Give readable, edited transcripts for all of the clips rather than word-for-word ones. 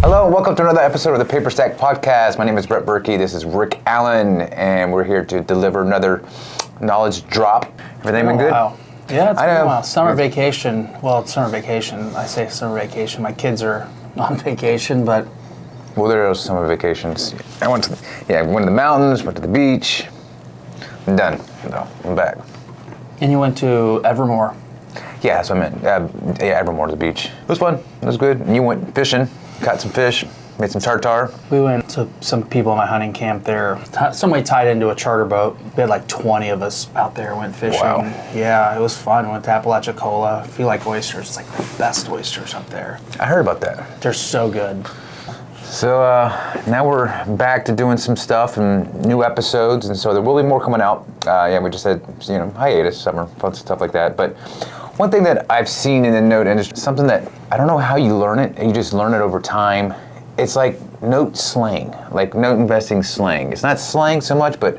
Hello, and welcome to another episode of the Paperstac Podcast. My name is Brett Berkey. This is Rick Allen, and we're here to deliver another knowledge drop. Everything been good? Wow. Yeah, it's been a while. Summer vacation. Well, it's summer vacation. I say summer vacation. My kids are on vacation, but... Well, there are summer vacations. I went to the mountains, went to the beach. I'm done. No, I'm back. And you went to Evermore. Yeah, that's what I meant. Evermore to the beach. It was fun. It was good. And you went fishing, caught some fish, made some tartar. We went to some people in my hunting camp there. Somebody tied into a charter boat. We had like 20 of us out there, went fishing. Wow. Yeah, it was fun. Went to Apalachicola. If you like oysters, it's like the best oysters up there. I heard about that. They're so good. So now we're back to doing some stuff and new episodes, and so there will be more coming out. We just had hiatus, summer, fun stuff like that. But one thing that I've seen in the note industry, something that I don't know how you learn it, you just learn it over time. It's like note slang, like note investing slang. It's not slang so much, but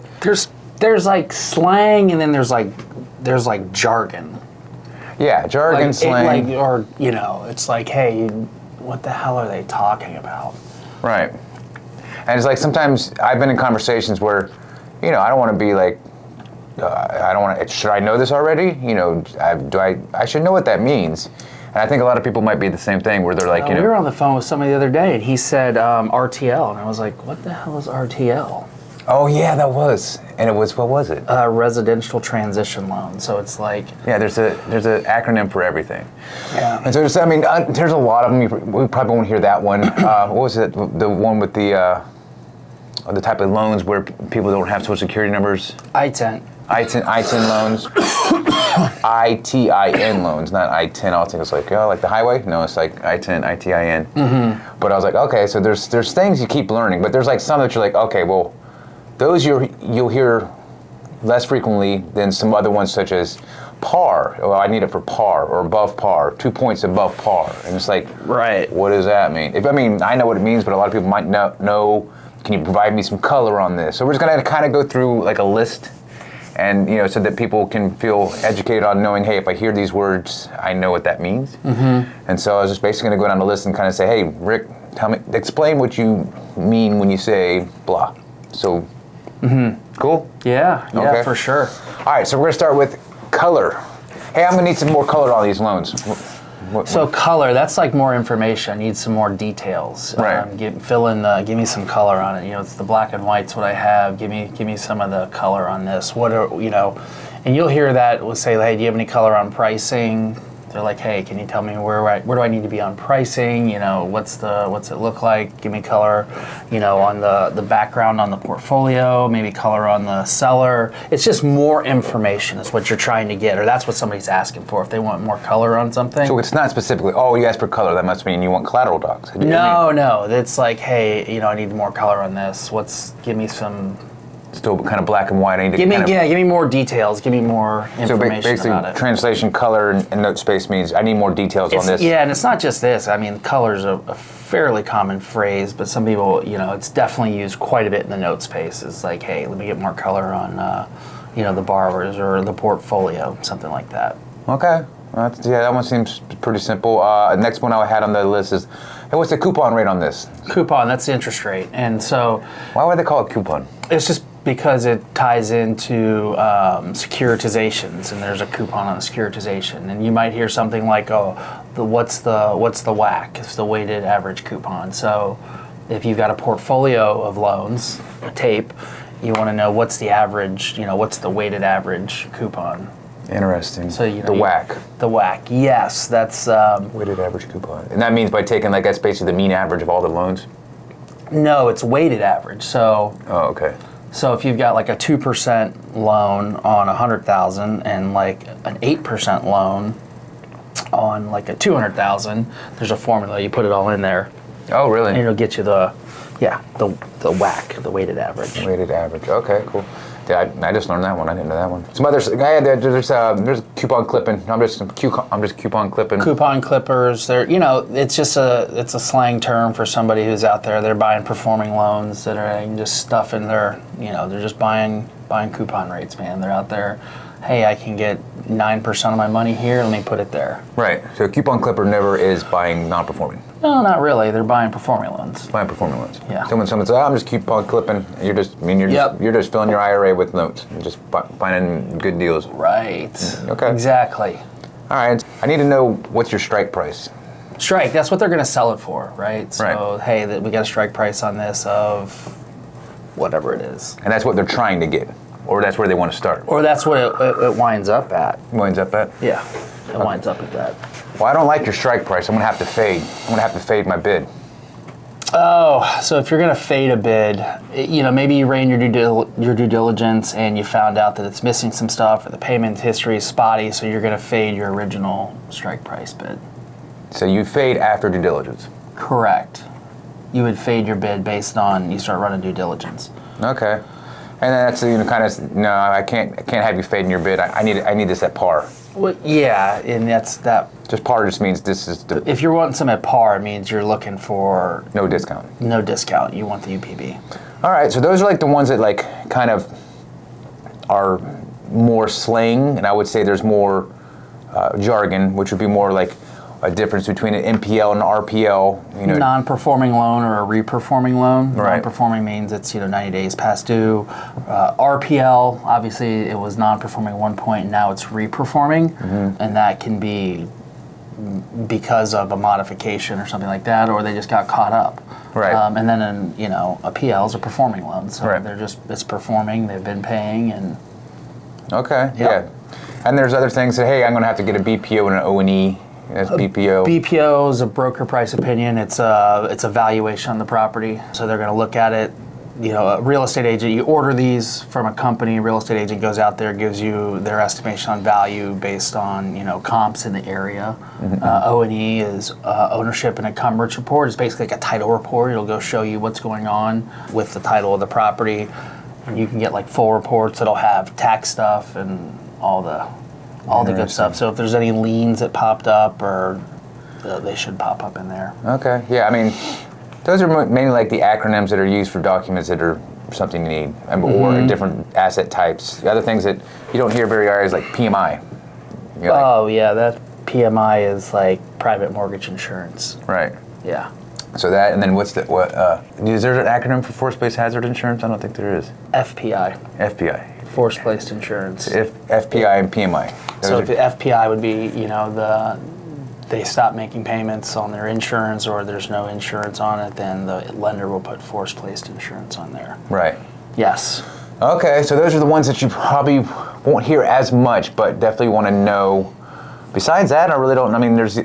there's like slang, and then there's like jargon. Yeah, jargon, like, slang, it's like, hey, what the hell are they talking about? Right. And it's like sometimes I've been in conversations where, I don't want to be like, should I know this already? I should know what that means. And I think a lot of people might be the same thing where they're like, we were on the phone with somebody the other day and he said RTL. And I was like, what the hell is RTL? Oh yeah, that was. And it was, what was it? Residential transition loan. So it's like... Yeah, there's an acronym for everything. Yeah. And so there's a lot of them. We probably won't hear that one. What was it? The one with the type of loans where people don't have social security numbers? ITIN loans. ITIN loans, not I-10. I think it's like the highway? No, it's like I-10, ITIN. Mm-hmm. But I was like, okay, so there's things you keep learning, but there's like some that you're like, okay, well, those you'll hear less frequently than some other ones, such as par. Well, I need it for par or above par, 2 points above par. And it's like, right. What does that mean? I know what it means, but a lot of people might not know. Can you provide me some color on this? So we're just going to kind of go through like a list, and so that people can feel educated on knowing, hey, if I hear these words, I know what that means. Mm-hmm. And so I was just basically going to go down the list and kind of say, hey, Rick, explain what you mean when you say blah. So. Mm-hmm. Cool? Yeah, okay. For sure. All right, so we're going to start with color. Hey, I'm going to need some more color on these loans. So color, that's like more information. I need some more details. Right. Give me some color on it. It's the black and white's what I have. Give me some of the color on this. And you'll hear that. We'll say, hey, do you have any color on pricing? They're like, hey, can you tell me where do I need to be on pricing? What's it look like? Give me color, on the background on the portfolio, maybe color on the seller. It's just more information is what you're trying to get, or that's what somebody's asking for if they want more color on something. So it's not specifically, you asked for color, that must mean you want collateral docs. No, it's like, hey, I need more color on this. Give me some... Still kind of black and white. Give me more details. Give me more information about it. So basically, translation, color, and note space means I need more details on this. Yeah, and it's not just this. Color's a fairly common phrase, but some people, it's definitely used quite a bit in the note space. It's like, hey, let me get more color on, the borrowers or the portfolio, something like that. Okay. That one seems pretty simple. Next one I had on the list is, hey, what's the coupon rate on this? Coupon, that's the interest rate. And so... Why would they call it coupon? It's just because it ties into securitizations, and there's a coupon on the securitization. And you might hear something like, what's the WAC? It's the weighted average coupon. So if you've got a portfolio of loans, a tape, you want to know what's the average, what's the weighted average coupon. Interesting. So the WAC. The WAC, yes, that's weighted average coupon. And that means by taking that's basically the mean average of all the loans? No, it's weighted average. So Oh, okay. So if you've got like a 2% loan on $100,000 and like an 8% loan on like a $200,000, there's a formula. You put it all in there. Oh, really? And it'll get you the WAC, the weighted average. Weighted average. Okay, cool. Yeah, I just learned that one. I didn't know that one. Some others. There's coupon clipping. I'm just coupon clipping. Coupon clippers. It's a slang term for somebody who's out there. They're buying performing loans that are just stuffing their. They're just buying coupon rates, man. They're out there. Hey, I can get 9% of my money here, let me put it there. Right. So a coupon clipper never is buying non-performing. No, not really. They're buying performing loans. Buying performing loans. Yeah. Someone says, "Oh, I'm just coupon clipping." You're just, you're just filling your IRA with notes, and just finding good deals. Right. Okay. Exactly. All right. I need to know what's your strike price. Strike. That's what they're going to sell it for, right? So, Right. hey, we got a strike price on this of whatever it is. And that's what they're trying to get, or that's where they want to start. Or that's what it winds up at. Winds up at? Yeah. It winds up at that. Well, I don't like your strike price. I'm gonna have to fade. I'm gonna have to fade my bid. Oh, so if you're going to fade a bid, maybe you ran your due diligence and you found out that it's missing some stuff or the payment history is spotty, so you're going to fade your original strike price bid. So you fade after due diligence. Correct. You would fade your bid based on you start running due diligence. Okay. And that's kind of no, I can't have you fading your bid. I need this at par. Well, yeah, and that's that. Just par just means this is the If you're wanting some at par, it means you're looking for no discount. no discount. You want the UPB. All right, so those are like the ones that like kind of are more slang, and I would say there's more jargon, which would be more like a difference between an NPL and an RPL. Non-performing loan or a reperforming loan. Right. Non-performing means it's 90 days past due. RPL, obviously, it was non-performing at one point, and now it's reperforming, and that can be because of a modification or something like that, or they just got caught up. Right. And then a PL is a performing loan, so Right. it's performing. They've been paying, and Okay. Yep. Yeah. And there's other things that hey, I'm going to have to get a BPO and an O&E. That's BPO. BPO is a broker price opinion. It's a valuation on the property. So they're going to look at it. A real estate agent, you order these from a company. A real estate agent goes out there, gives you their estimation on value based on comps in the area. O&E is ownership and encumbrance report. It's basically like a title report. It'll go show you what's going on with the title of the property. And you can get like full reports that'll have tax stuff and all the good stuff. So if there's any liens that popped up, or they should pop up in there. Okay. Yeah. I mean, those are mainly like the acronyms that are used for documents that are something you need, or different asset types. The other things that you don't hear very often is like PMI. That PMI is like private mortgage insurance. Right. Yeah. So that, and then is there an acronym for force-placed hazard insurance? I don't think there is. FPI. FPI. Force-placed insurance. FPI and PMI. So if the FPI would be, they stop making payments on their insurance, or there's no insurance on it, then the lender will put force-placed insurance on there. Right. Yes. Okay, so those are the ones that you probably won't hear as much, but definitely want to know. Besides that, I really don't. I mean, there's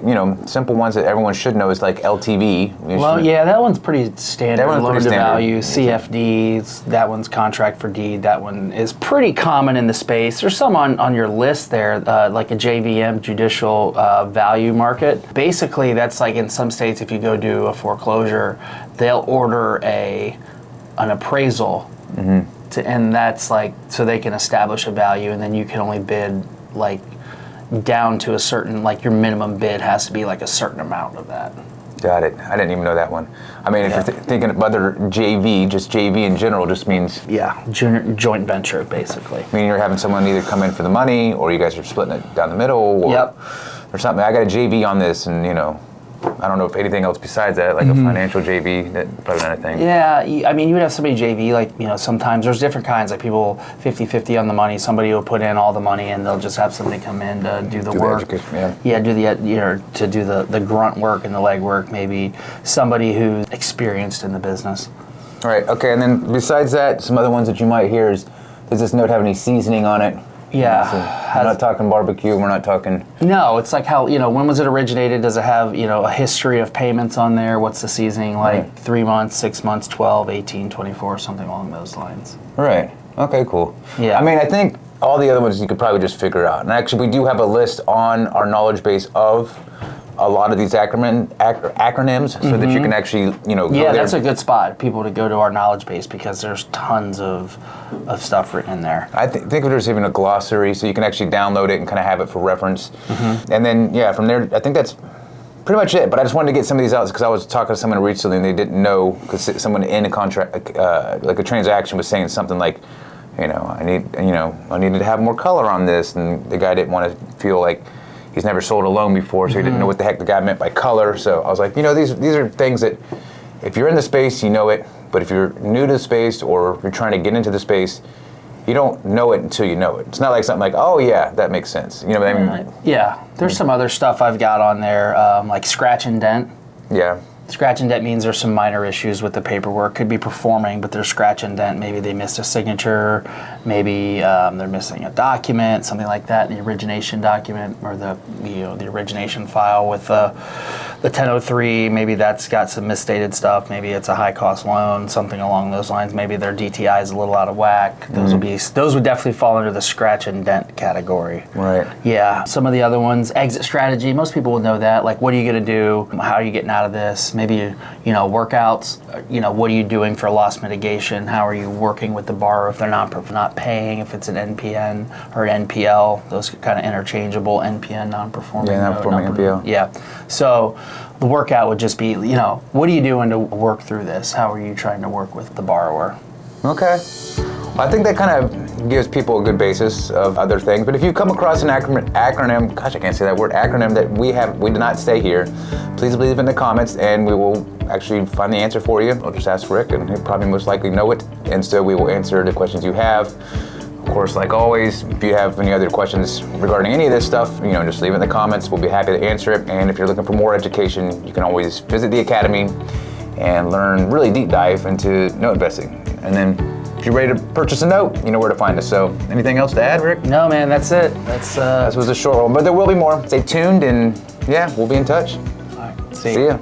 simple ones that everyone should know is like LTV. Well, yeah, that one's pretty standard. That one's loan pretty to standard. value, CFDs. That one's contract for deed. That one is pretty common in the space. There's some on your list there, like a JVM, judicial value market. Basically, that's like in some states, if you go do a foreclosure, they'll order an appraisal, and that's like so they can establish a value, and then you can only bid like down to a certain, like your minimum bid has to be like a certain amount of that. Got it. I didn't even know that one. I mean, if you're thinking of other JV, just JV in general just means... Yeah, joint venture, basically. Meaning you're having someone either come in for the money, or you guys are splitting it down the middle, or something. I got a JV on this, and I don't know if anything else besides that, like a financial JV, that probably not a thing. Yeah, I mean, you would have somebody JV, like, sometimes there's different kinds, like people 50-50 on the money. Somebody will put in all the money, and they'll just have somebody come in to do the work. The education, to do the grunt work and the leg work, maybe somebody who's experienced in the business. All right, okay, and then besides that, some other ones that you might hear is, does this note have any seasoning on it? Yeah. So we're not talking barbecue, we're not talking... No, it's like how, when was it originated? Does it have, a history of payments on there? What's the seasoning like? 3 months, 6 months, 12, 18, 24, something along those lines. Right. Okay, cool. Yeah. I mean, I think all the other ones you could probably just figure out. And actually, we do have a list on our knowledge base of a lot of these acronyms so that you can actually, go there. Yeah, that's a good spot, people to go to our knowledge base, because there's tons of stuff written in there. I think there's even a glossary, so you can actually download it and kind of have it for reference. And then, from there, I think that's pretty much it. But I just wanted to get some of these out because I was talking to someone recently and they didn't know, because someone in a contract, like a transaction, was saying something like, I needed to have more color on this, and the guy didn't want to feel like he's never sold a loan before, so he didn't know what the heck the guy meant by color. So I was like, these are things that if you're in the space, you know it, but if you're new to the space or you're trying to get into the space, you don't know it until you know it. It's not like something like, oh yeah, that makes sense. You know what I mean? Yeah, there's some other stuff I've got on there, like scratch and dent. Yeah. Scratch and dent means there's some minor issues with the paperwork. Could be performing, but there's scratch and dent. Maybe they missed a signature. Maybe they're missing a document, something like that. The origination document or the origination file with the 1003. Maybe that's got some misstated stuff. Maybe it's a high cost loan, something along those lines. Maybe their DTI is a little out of whack. Those would definitely fall under the scratch and dent category. Right. Yeah. Some of the other ones, exit strategy. Most people will know that. Like, what are you going to do? How are you getting out of this? Maybe, workouts, what are you doing for loss mitigation? How are you working with the borrower if they're not paying, if it's an NPN or an NPL, those kind of interchangeable, NPN, non-performing. Yeah, non-performing NPL. Yeah. So the workout would just be, what are you doing to work through this? How are you trying to work with the borrower? Okay. Well, I think that kind of gives people a good basis of other things. But if you come across an acronym, gosh, I can't say that word, acronym that we did not say here, please leave in the comments and we will actually find the answer for you. I'll just ask Rick and he'll probably most likely know it. And so we will answer the questions you have. Of course, like always, if you have any other questions regarding any of this stuff, just leave it in the comments. We'll be happy to answer it. And if you're looking for more education, you can always visit the Academy and learn really deep dive into note investing. And then if you're ready to purchase a note, you know where to find us. So anything else to add, Rick? No, man, that's it. This was a short one, but there will be more. Stay tuned and yeah, we'll be in touch. All right, See ya.